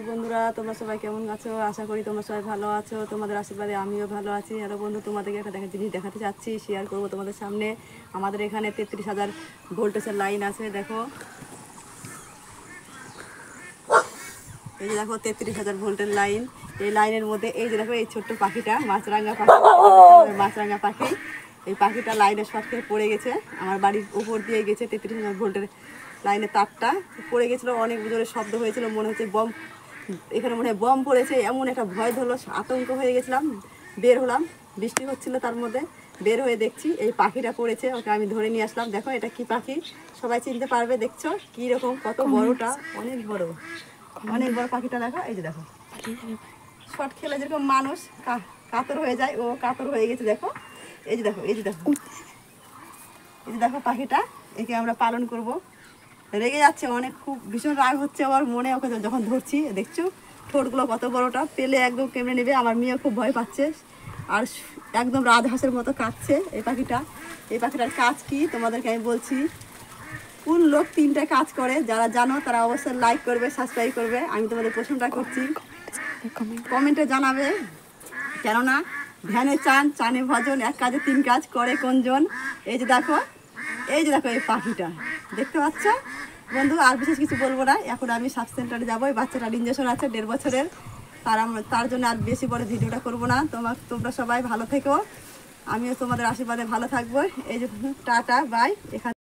বন্ধুরা, তোমরা সবাই কেমন আছো? আশা করি তোমরা সবাই ভালো আছো। তোমাদের আশীর্বাদে আমিও ভালো আছি। হ্যালো বন্ধু, তোমাদেরকে একটা জিনিস দেখাতে চাচ্ছি, শেয়ার করবো তোমাদের সামনে। আমাদের এখানে 33,000 ভোল্টেজের লাইন আছে। দেখো, এই যে দেখো 33,000 ভোল্টের লাইন। এই লাইনের মধ্যে এই যে দেখো এই ছোট্ট পাখিটা, মাছরাঙা পাখি, মাছরাঙা পাখি। এই পাখিটা লাইনের শর্ট খেয়ে পড়ে গেছে, আমার বাড়ির উপর দিয়ে গেছে। 33,000 ভোল্টের লাইনের তারটা পড়ে গেছিলো, অনেক জোরে শব্দ হয়েছিল, মনে হচ্ছে বম, এখানে মনে হয় বম পড়েছে। এমন একটা ভয় ধরলো, আতঙ্ক হয়ে গেছিলাম। বের হলাম, বৃষ্টি হচ্ছিল, তার মধ্যে বের হয়ে দেখছি এই পাখিটা পড়েছে। ওকে আমি ধরে নিয়ে আসলাম। দেখো এটা কি পাখি, সবাই চিনতে পারবে। দেখছো কি রকম, কত বড়টা, অনেক বড়, অনেক বড় পাখিটা। দেখো এই যে দেখো, শর্ট খেলে যেরকম মানুষ কাতর হয়ে যায়, ও কাতর হয়ে গেছে। দেখো এই যে দেখো, এই যে দেখো, এই যে দেখো পাখিটা, একে আমরা পালন করব। রেগে যাচ্ছে অনেক, খুব ভীষণ রাগ হচ্ছে আমার মনে। ওকে যখন ধরছি, দেখছো ঠোঁটগুলো কত বড়টা, পেলে একদম কেমড়ে নেবে। আমার মেয়ে খুব ভয় পাচ্ছে, আর একদম রাজহাঁসের মতো কাঁদছে এই পাখিটা। এই পাখিটার কাজ কি তোমাদেরকে আমি বলছি। কোন লোক 3টা কাজ করে, যারা জানো তারা অবশ্যই লাইক করবে, সাবস্ক্রাইব করবে। আমি তোমাদের প্রশ্নটা করছি, কমেন্টে জানাবে। কেননা ধ্যানে চান, চানে ভজন, এক কাজে 3 কাজ করে কোনজন? এই যে দেখো, এই যে দেখো এই পাখিটা, দেখতে পাচ্ছ বন্ধু? আর বিশেষ কিছু বলবো না। এখন আমি সাব সেন্টারে যাবো, এই বাচ্চাটার ইঞ্জেকশন আছে 1.5 বছরের। তার জন্য আর বেশি বড় ভিডিওটা করবো না। তোমরা সবাই ভালো থেকো, আমিও তোমাদের আশীর্বাদে ভালো থাকবো। এই যে টাটা, বাই। এখানে